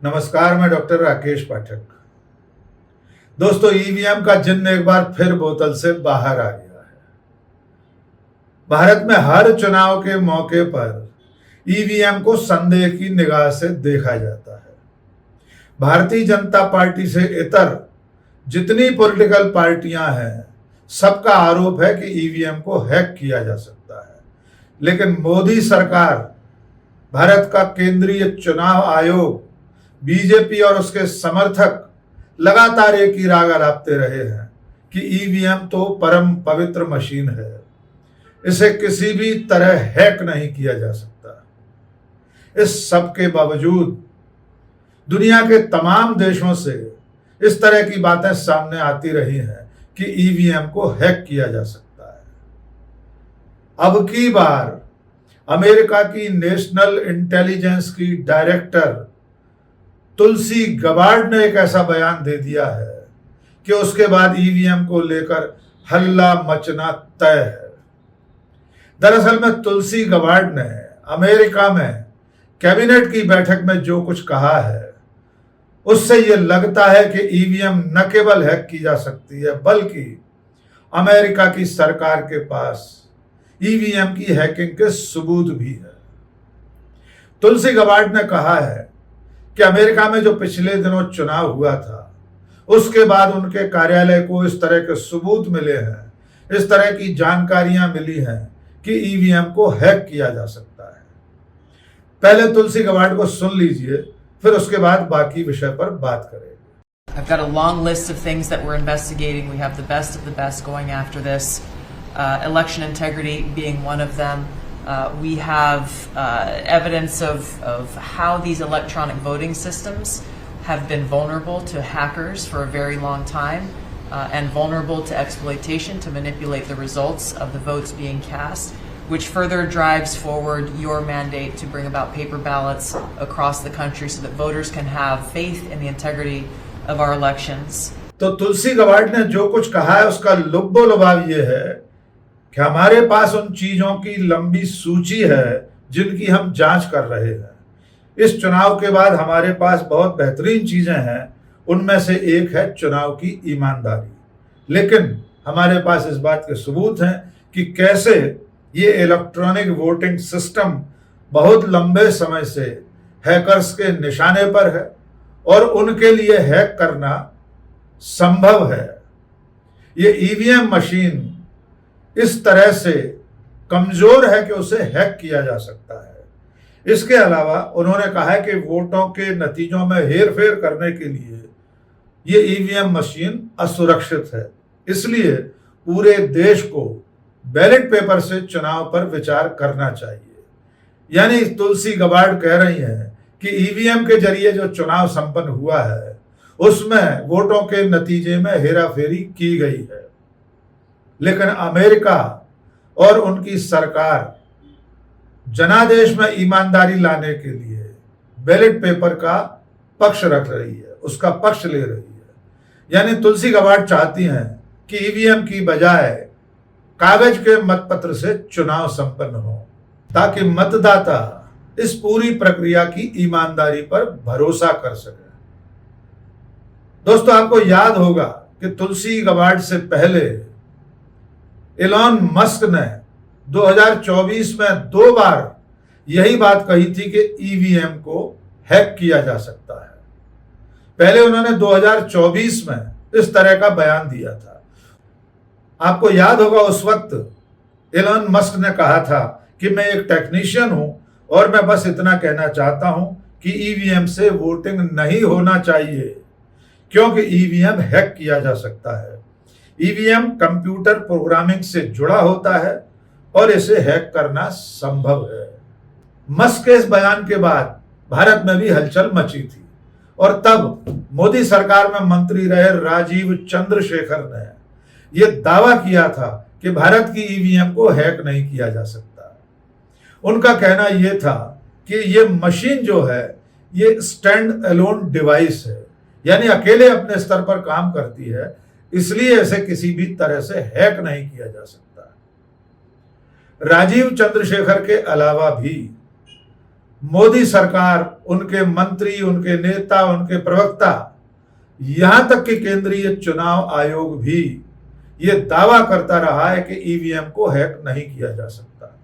नमस्कार, मैं डॉक्टर राकेश पाठक। दोस्तों, ईवीएम का जिन्न एक बार फिर बोतल से बाहर आ गया है। भारत में हर चुनाव के मौके पर ईवीएम को संदेह की निगाह से देखा जाता है। भारतीय जनता पार्टी से इतर जितनी पॉलिटिकल पार्टियां हैं, सबका आरोप है कि ईवीएम को हैक किया जा सकता है। लेकिन मोदी सरकार, भारत का केंद्रीय चुनाव आयोग, बीजेपी और उसके समर्थक लगातार एक ही राग अलापते रहे हैं कि ईवीएम तो परम पवित्र मशीन है, इसे किसी भी तरह हैक नहीं किया जा सकता। इस सब के बावजूद दुनिया के तमाम देशों से इस तरह की बातें सामने आती रही हैं कि ईवीएम को हैक किया जा सकता है। अब की बार अमेरिका की नेशनल इंटेलिजेंस की डायरेक्टर तुलसी गबार्ड ने एक ऐसा बयान दे दिया है कि उसके बाद ईवीएम को लेकर हल्ला मचना तय है। दरअसल में तुलसी गबार्ड ने अमेरिका में कैबिनेट की बैठक में जो कुछ कहा है, उससे यह लगता है कि ईवीएम न केवल हैक की जा सकती है, बल्कि अमेरिका की सरकार के पास ईवीएम की हैकिंग के सबूत भी है। तुलसी गबार्ड ने कहा है कि अमेरिका में जो पिछले दिनों चुनाव हुआ था, उसके बाद उनके कार्यालय को इस तरह के सबूत मिले हैं, इस तरह की जानकारियां मिली हैं कि ईवीएम को हैक किया जा सकता है। पहले तुलसी गबार्ड को सुन लीजिए, फिर उसके बाद बाकी विषय पर बात करेंगे। I've got a long list of things that we're investigating. We have the best of the best going after this. Election integrity being one of them. We have evidence of how these electronic voting systems have been vulnerable to hackers for a very long time and vulnerable to exploitation to manipulate the results of the votes being cast, which further drives forward your mandate to bring about paper ballots across the country so that voters can have faith in the integrity of our elections. तो तुलसी Gabbard ने जो कुछ कहा है, उसका लुब्बो लुभाव ये है कि हमारे पास उन चीजों की लंबी सूची है जिनकी हम जांच कर रहे हैं। इस चुनाव के बाद हमारे पास बहुत बेहतरीन चीजें हैं, उनमें से एक है चुनाव की ईमानदारी। लेकिन हमारे पास इस बात के सबूत हैं कि कैसे ये इलेक्ट्रॉनिक वोटिंग सिस्टम बहुत लंबे समय से हैकर्स के निशाने पर है और उनके लिए हैक करना संभव है। ये ईवीएम मशीन इस तरह से कमजोर है कि उसे हैक किया जा सकता है। इसके अलावा उन्होंने कहा है कि वोटों के नतीजों में हेरफेर करने के लिए ये ईवीएम मशीन असुरक्षित है, इसलिए पूरे देश को बैलेट पेपर से चुनाव पर विचार करना चाहिए। यानी तुलसी गबार्ड कह रही हैं कि ईवीएम के जरिए जो चुनाव संपन्न हुआ है, उसमें वोटों के नतीजे में हेराफेरी की गई है। लेकिन अमेरिका और उनकी सरकार जनादेश में ईमानदारी लाने के लिए बैलेट पेपर का पक्ष रख रही है, उसका पक्ष ले रही है। यानी तुलसी गबार्ड चाहती हैं कि ईवीएम की बजाय कागज के मतपत्र से चुनाव संपन्न हो, ताकि मतदाता इस पूरी प्रक्रिया की ईमानदारी पर भरोसा कर सके। दोस्तों, आपको याद होगा कि तुलसी गबार्ड से पहले एलॉन मस्क ने 2024 में 2 बार यही बात कही थी कि ईवीएम को हैक किया जा सकता है। पहले उन्होंने 2024 में इस तरह का बयान दिया था। आपको याद होगा, उस वक्त एलॉन मस्क ने कहा था कि मैं एक टेक्नीशियन हूं और मैं बस इतना कहना चाहता हूं कि ईवीएम से वोटिंग नहीं होना चाहिए, क्योंकि ईवीएम हैक किया जा सकता है। ईवीएम कंप्यूटर प्रोग्रामिंग से जुड़ा होता है और इसे हैक करना संभव है। मस्क के इस बयान के बाद भारत में भी हलचल मची थी और तब मोदी सरकार में मंत्री रहे राजीव चंद्रशेखर ने यह दावा किया था कि भारत की ईवीएम को हैक नहीं किया जा सकता। उनका कहना यह था कि यह मशीन जो है, ये स्टैंड अलोन डिवाइस है, यानी अकेले अपने स्तर पर काम करती है, इसलिए इसे किसी भी तरह से हैक नहीं किया जा सकता। राजीव चंद्रशेखर के अलावा भी मोदी सरकार उनके मंत्री, उनके नेता, उनके प्रवक्ता, यहां तक कि केंद्रीय चुनाव आयोग भी ये दावा करता रहा है कि ईवीएम को हैक नहीं किया जा सकता।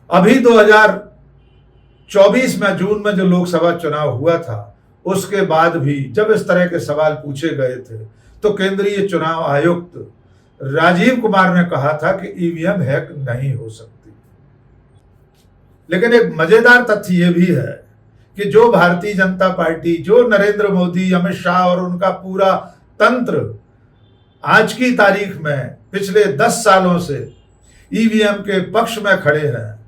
अभी 2024 में जून में जो लोकसभा चुनाव हुआ था, उसके बाद भी जब इस तरह के सवाल पूछे गए थे तो केंद्रीय चुनाव आयुक्त राजीव कुमार ने कहा था कि ईवीएम हैक नहीं हो सकती। लेकिन एक मजेदार तथ्य यह भी है कि जो भारतीय जनता पार्टी, जो नरेंद्र मोदी, अमित शाह और उनका पूरा तंत्र आज की तारीख में पिछले 10 सालों से ईवीएम के पक्ष में खड़े हैं,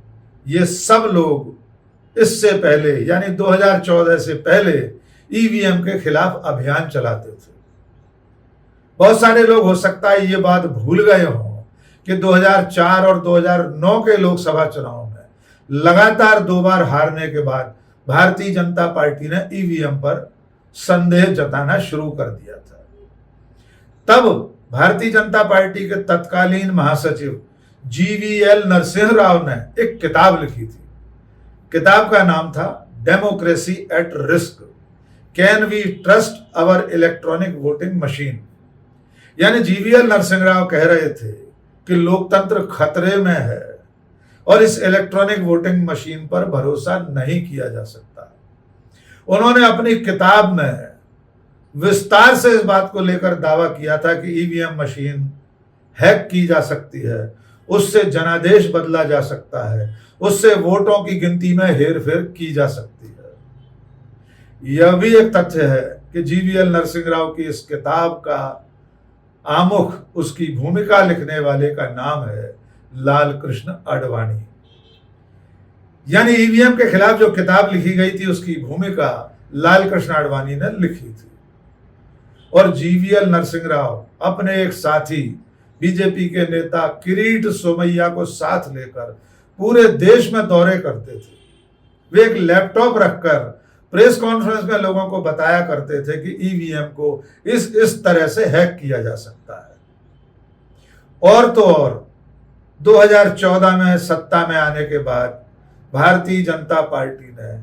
ये सब लोग इससे पहले यानी 2014 से पहले ईवीएम के खिलाफ अभियान चलाते थे। बहुत सारे लोग हो सकता है ये बात भूल गए हों कि 2004 और 2009 के लोकसभा चुनाव में लगातार 2 बार हारने के बाद भारतीय जनता पार्टी ने ईवीएम पर संदेह जताना शुरू कर दिया था। तब भारतीय जनता पार्टी के तत्कालीन महासचिव जीवीएल नरसिंह राव ने एक किताब लिखी थी। किताब का नाम था democracy at risk, can we trust our electronic voting machine. यानी जीवीएल नरसिंह राव कह रहे थे कि लोकतंत्र खतरे में है और इस इलेक्ट्रॉनिक वोटिंग मशीन पर भरोसा नहीं किया जा सकता। उन्होंने अपनी किताब में विस्तार से इस बात को लेकर दावा किया था कि ईवीएम मशीन हैक की जा सकती है, उससे जनादेश बदला जा सकता है, उससे वोटों की गिनती में हेरफेर की जा सकती है। यह भी एक तथ्य है कि जीवीएल नरसिंह राव की इस किताब का आमुख, उसकी भूमिका लिखने वाले का नाम है लाल कृष्ण आडवाणी। यानी ईवीएम के खिलाफ जो किताब लिखी गई थी उसकी भूमिका लाल कृष्ण आडवाणी ने लिखी थी। और जीवीएल नरसिंह राव अपने एक साथी बीजेपी के नेता किरीट सोमैया को साथ लेकर पूरे देश में दौरे करते थे। वे एक लैपटॉप रखकर प्रेस कॉन्फ्रेंस में लोगों को बताया करते थे कि ईवीएम को इस तरह से हैक किया जा सकता है। और तो और 2014 में सत्ता में आने के बाद भारतीय जनता पार्टी ने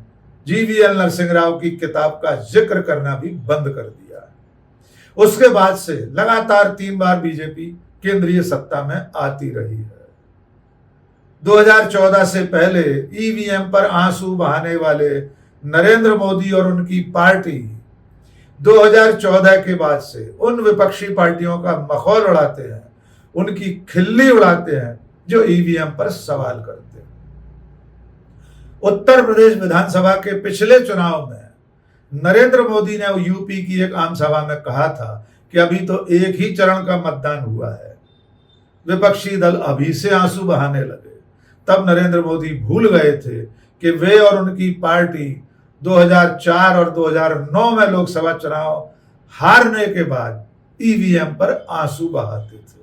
जीवीएल नरसिंह राव की किताब का जिक्र करना भी बंद कर दिया। उसके बाद से लगातार 3 बार बीजेपी केंद्रीय सत्ता में आती रही है। 2014 से पहले ईवीएम पर आंसू बहाने वाले नरेंद्र मोदी और उनकी पार्टी 2014 के बाद से उन विपक्षी पार्टियों का मखौल उड़ाते हैं, उनकी खिल्ली उड़ाते हैं जो ईवीएम पर सवाल करते हैं। उत्तर प्रदेश विधानसभा के पिछले चुनाव में नरेंद्र मोदी ने यूपी की एक आम सभा में कहा था कि अभी तो एक ही चरण का मतदान हुआ है, विपक्षी दल अभी से आंसू बहाने लगे। तब नरेंद्र मोदी भूल गए थे कि वे और उनकी पार्टी 2004 और 2009 में लोकसभा चुनाव हारने के बाद ईवीएम पर आंसू बहाते थे।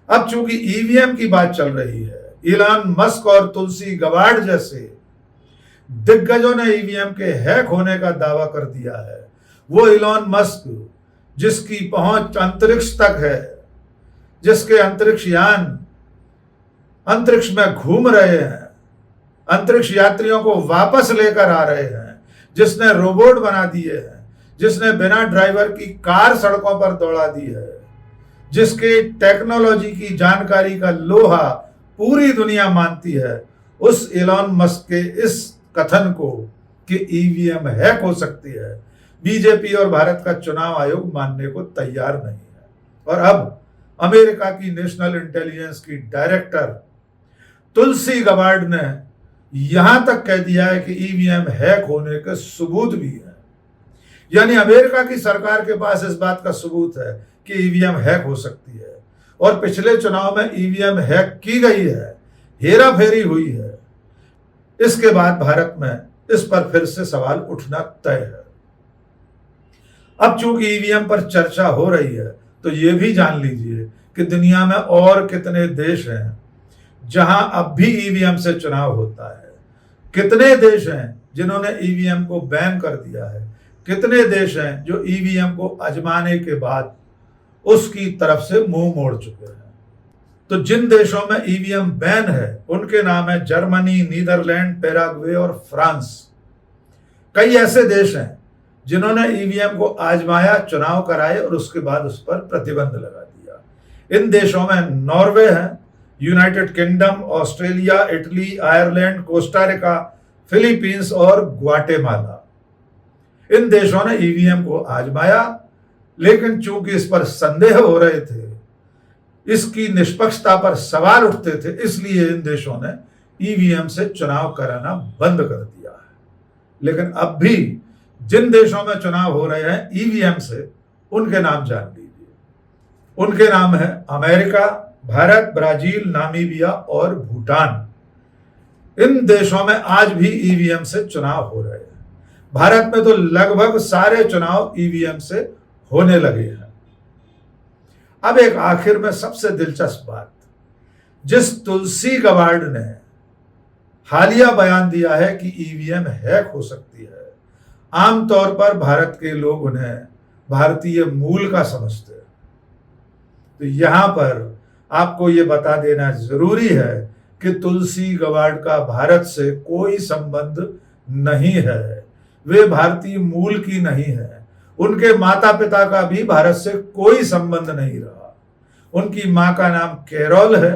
अब चूंकि ईवीएम की बात चल रही है, इलॉन मस्क और तुलसी गबार्ड जैसे दिग्गजों ने ईवीएम के हैक होने का दावा कर दिया है। वो इलॉन मस्क जिसकी पहुंच अंतरिक्ष तक है, जिसके अंतरिक्ष यान अंतरिक्ष में घूम रहे हैं, अंतरिक्ष यात्रियों को वापस लेकर आ रहे हैं, जिसने रोबोट बना दिए हैं, जिसने बिना ड्राइवर की कार सड़कों पर दौड़ा दी है, जिसके टेक्नोलॉजी की जानकारी का लोहा पूरी दुनिया मानती है, उस इलॉन मस्क के इस कथन को कि ईवीएम हैक हो सकती है, बीजेपी और भारत का चुनाव आयोग मानने को तैयार नहीं है। और अब अमेरिका की नेशनल इंटेलिजेंस की डायरेक्टर तुलसी गबार्ड ने यहां तक कह दिया है कि ईवीएम हैक होने के सबूत भी है। यानी अमेरिका की सरकार के पास इस बात का सबूत है कि ईवीएम हैक हो सकती है और पिछले चुनाव में ईवीएम हैक की गई है, हेरा फेरी हुई है। इसके बाद भारत में इस पर फिर से सवाल उठना तय है। अब चूंकि ईवीएम पर चर्चा हो रही है तो यह भी जान लीजिए कि दुनिया में और कितने देश हैं जहां अब भी ईवीएम से चुनाव होता है। कितने देश हैं जिन्होंने ईवीएम को बैन कर दिया है, कितने देश हैं जो ईवीएम को आजमाने के बाद उसकी तरफ से मुंह मोड़ चुके हैं। तो जिन देशों में ईवीएम बैन है उनके नाम है जर्मनी, नीदरलैंड, पैराग्वे और फ्रांस। कई ऐसे देश हैं जिन्होंने ईवीएम को आजमाया, चुनाव कराए और उसके बाद उस पर प्रतिबंध लगा दिया। इन देशों में नॉर्वे है, United kingdom, Australia, Italy, Ireland, Costa Rica, Philippines और ग्वाटेमाला। इन देशों ने ईवीएम को आजमाया, लेकिन चूंकि इस पर संदेह हो रहे थे, इसकी निष्पक्षता पर सवाल उठते थे, इसलिए इन देशों ने ईवीएम से चुनाव कराना बंद कर दिया है। लेकिन अब भी जिन देशों में चुनाव हो रहे हैं ईवीएम से, उनके नाम जान लीजिए। उनके नाम है अमेरिका, भारत, ब्राजील, नामीबिया और भूटान। इन देशों में आज भी ईवीएम से चुनाव हो रहे हैं। भारत में तो लगभग सारे चुनाव ईवीएम से होने लगे हैं। अब एक आखिर में सबसे दिलचस्प बात, जिस तुलसी गबार्ड ने हालिया बयान दिया है कि ईवीएम हैक हो सकती है, आमतौर पर भारत के लोग उन्हें भारतीय मूल का समझते हैं। तो यहां पर आपको यह बता देना जरूरी है कि तुलसी गबार्ड का भारत से कोई संबंध नहीं है। वे भारतीय मूल की नहीं है। उनके माता पिता का भी भारत से कोई संबंध नहीं रहा। उनकी मां का नाम कैरोल है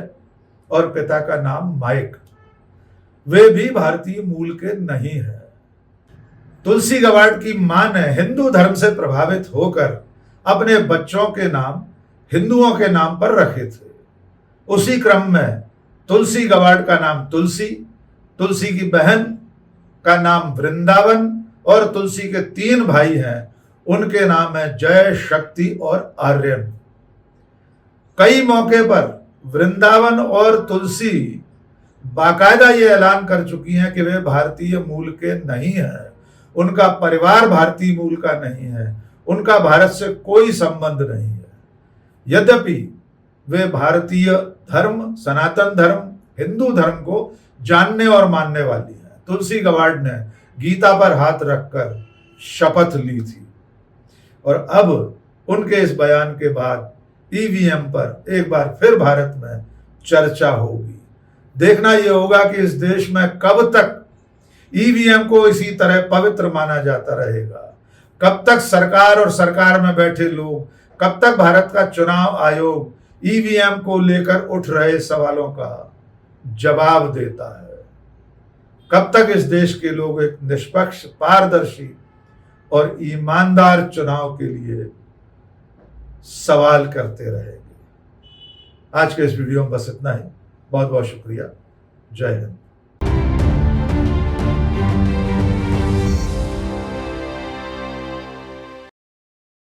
और पिता का नाम माइक। वे भी भारतीय मूल के नहीं है। तुलसी गबार्ड की मां ने हिंदू धर्म से प्रभावित होकर अपने बच्चों के नाम हिंदुओं के नाम पर रखे थे। उसी क्रम में तुलसी गबार्ड का नाम तुलसी, तुलसी की बहन का नाम वृंदावन और तुलसी के 3 भाई हैं, उनके नाम है जय, शक्ति और आर्यन। कई मौके पर वृंदावन और तुलसी बाकायदा ये ऐलान कर चुकी हैं कि वे भारतीय मूल के नहीं हैं। उनका परिवार भारतीय मूल का नहीं है। उनका भारत से कोई संबंध नहीं है। यद्यपि वे भारतीय धर्म, सनातन धर्म, हिंदू धर्म को जानने और मानने वाली हैं। तुलसी गबार्ड ने गीता पर हाथ रखकर शपथ ली थी और अब उनके इस बयान के बाद ईवीएम पर एक बार फिर भारत में चर्चा होगी। देखना यह होगा कि इस देश में कब तक ईवीएम को इसी तरह पवित्र माना जाता रहेगा, कब तक सरकार और सरकार में बैठे लोग, कब तक भारत का चुनाव आयोग ईवीएम को लेकर उठ रहे सवालों का जवाब देता है, कब तक इस देश के लोग एक निष्पक्ष, पारदर्शी और ईमानदार चुनाव के लिए सवाल करते रहेंगे। आज के इस वीडियो में बस इतना ही। बहुत बहुत शुक्रिया। जय हिंद।